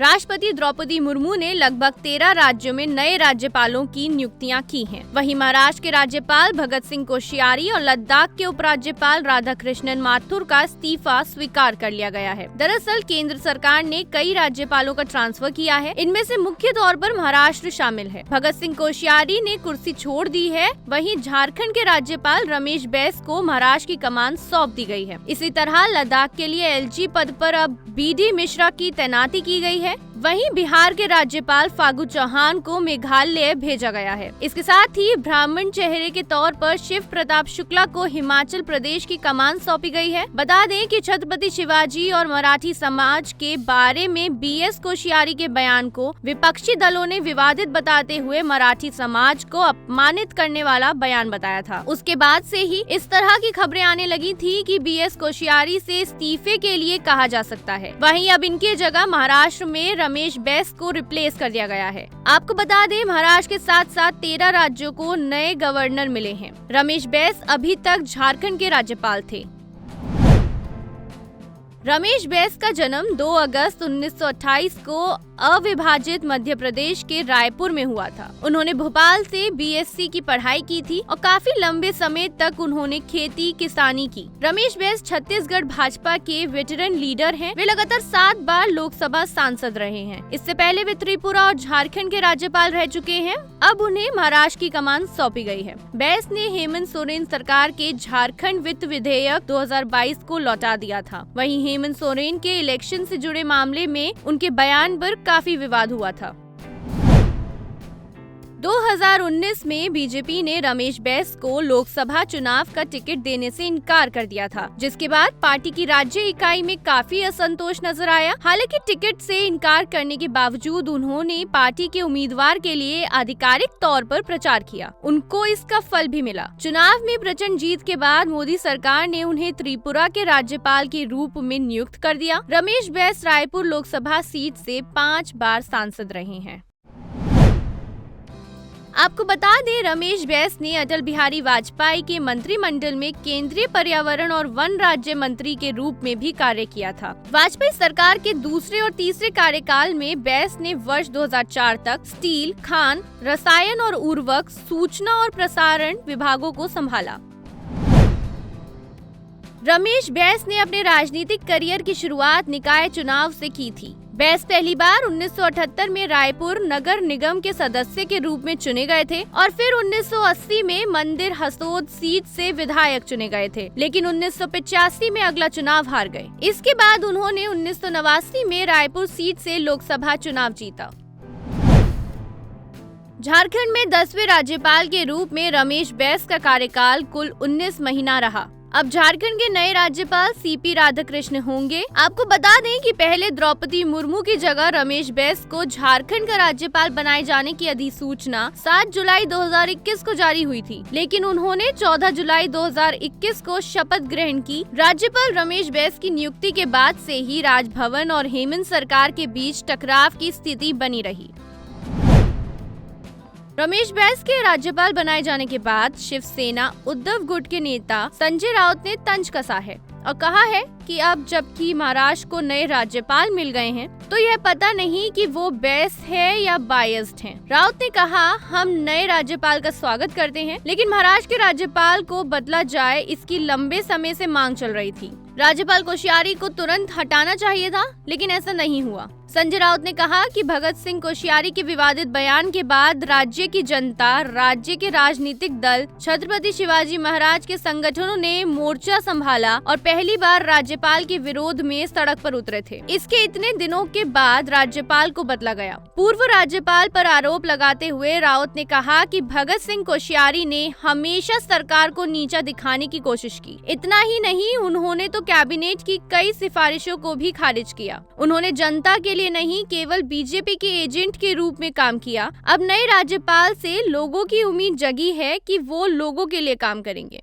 राष्ट्रपति द्रौपदी मुर्मू ने लगभग 13 राज्यों में नए राज्यपालों की नियुक्तियां की हैं। वहीं महाराष्ट्र के राज्यपाल भगत सिंह कोश्यारी और लद्दाख के उपराज्यपाल राधाकृष्णन माथुर का इस्तीफा स्वीकार कर लिया गया है। दरअसल केंद्र सरकार ने कई राज्यपालों का ट्रांसफर किया है। इनमें से मुख्य तौर पर महाराष्ट्र शामिल है। भगत सिंह कोश्यारी ने कुर्सी छोड़ दी है। वहीं झारखंड के राज्यपाल रमेश बैस को महाराष्ट्र की कमान सौंप दी गई है। इसी तरह लद्दाख के लिए एलजी पद पर अब बीडी मिश्रा की तैनाती की गई है। वहीं बिहार के राज्यपाल फागू चौहान को मेघालय भेजा गया है। इसके साथ ही ब्राह्मण चेहरे के तौर पर शिव प्रताप शुक्ला को हिमाचल प्रदेश की कमान सौंपी गई है। बता दें कि छत्रपति शिवाजी और मराठी समाज के बारे में बीएस कोश्यारी के बयान को विपक्षी दलों ने विवादित बताते हुए मराठी समाज को अपमानित करने वाला बयान बताया था। उसके बाद से ही इस तरह की खबरें आने लगी थी कि बीएस कोश्यारी से इस्तीफे के लिए कहा जा सकता है। वहीं अब इनके जगह महाराष्ट्र में रमेश बैस को रिप्लेस कर दिया गया है। आपको बता दें महाराष्ट्र के साथ साथ 13 राज्यों को नए गवर्नर मिले हैं। रमेश बैस अभी तक झारखंड के राज्यपाल थे। रमेश बैस का जन्म 2 अगस्त 1928 को अविभाजित मध्य प्रदेश के रायपुर में हुआ था। उन्होंने भोपाल से बीएससी की पढ़ाई की थी और काफी लंबे समय तक उन्होंने खेती किसानी की। रमेश बैस छत्तीसगढ़ भाजपा के वेटरन लीडर हैं। वे लगातार 7 बार लोकसभा सांसद रहे हैं। इससे पहले वे त्रिपुरा और झारखंड के राज्यपाल रह चुके हैं। अब उन्हें महाराष्ट्र की कमान सौंपी गई है। बैस ने हेमंत सोरेन सरकार के झारखंड वित्त विधेयक 2022 को लौटा दिया था। वहीं हेमंत सोरेन के इलेक्शन से जुड़े मामले में उनके बयान पर काफी विवाद हुआ था। 2019 में बीजेपी ने रमेश बैस को लोकसभा चुनाव का टिकट देने से इनकार कर दिया था, जिसके बाद पार्टी की राज्य इकाई में काफी असंतोष नजर आया। हालांकि टिकट से इनकार करने के बावजूद उन्होंने पार्टी के उम्मीदवार के लिए आधिकारिक तौर पर प्रचार किया। उनको इसका फल भी मिला। चुनाव में प्रचंड जीत के बाद मोदी सरकार ने उन्हें त्रिपुरा के राज्यपाल के रूप में नियुक्त कर दिया। रमेश बैस रायपुर लोकसभा सीट से 5 बार सांसद रहे हैं। आपको बता दें रमेश बैस ने अटल बिहारी वाजपेयी के मंत्रिमंडल में केंद्रीय पर्यावरण और वन राज्य मंत्री के रूप में भी कार्य किया था। वाजपेयी सरकार के दूसरे और तीसरे कार्यकाल में बैस ने वर्ष 2004 तक स्टील, खान, रसायन और उर्वरक, सूचना और प्रसारण विभागों को संभाला। रमेश बैस ने अपने राजनीतिक करियर की शुरुआत निकाय चुनाव से की थी। बैस पहली बार 1978 में रायपुर नगर निगम के सदस्य के रूप में चुने गए थे और फिर 1980 में मंदिर हसोद सीट से विधायक चुने गए थे, लेकिन 1985 में अगला चुनाव हार गए। इसके बाद उन्होंने 1989 में रायपुर सीट से लोकसभा चुनाव जीता। झारखंड में 10वें राज्यपाल के रूप में रमेश बैस का कार्यकाल कुल 19 महीना रहा। अब झारखंड के नए राज्यपाल सीपी राधाकृष्ण होंगे। आपको बता दें कि पहले द्रौपदी मुर्मू की जगह रमेश बैस को झारखंड का राज्यपाल बनाए जाने की अधिसूचना 7 जुलाई 2021 को जारी हुई थी, लेकिन उन्होंने 14 जुलाई 2021 को शपथ ग्रहण की। राज्यपाल रमेश बैस की नियुक्ति के बाद से ही राजभवन और हेमंत सरकार के बीच टकराव की स्थिति बनी रही। रमेश बैस के राज्यपाल बनाए जाने के बाद शिवसेना उद्धव गुट के नेता संजय राउत ने तंज कसा है और कहा है कि अब जबकि महाराष्ट्र को नए राज्यपाल मिल गए हैं तो यह पता नहीं कि वो बैस है या बायस्ड हैं। राउत ने कहा, हम नए राज्यपाल का स्वागत करते हैं, लेकिन महाराष्ट्र के राज्यपाल को बदला जाए इसकी लंबे समय से मांग चल रही थी। राज्यपाल कोश्यारी को तुरंत हटाना चाहिए था, लेकिन ऐसा नहीं हुआ। संजय राउत ने कहा कि भगत सिंह कोश्यारी के विवादित बयान के बाद राज्य की जनता, राज्य के राजनीतिक दल, छत्रपति शिवाजी महाराज के संगठनों ने मोर्चा संभाला और पहली बार राज्यपाल के विरोध में सड़क पर उतरे थे। इसके इतने दिनों के बाद राज्यपाल को बदला गया। पूर्व राज्यपाल पर आरोप लगाते हुए राउत ने कहा कि भगत सिंह कोश्यारी ने हमेशा सरकार को नीचा दिखाने की कोशिश की। इतना ही नहीं, उन्होंने तो कैबिनेट की कई सिफारिशों को भी खारिज किया। उन्होंने जनता के लिए नहीं, केवल बीजेपी के एजेंट के रूप में काम किया। अब नए राज्यपाल से लोगों की उम्मीद जगी है कि वो लोगों के लिए काम करेंगे।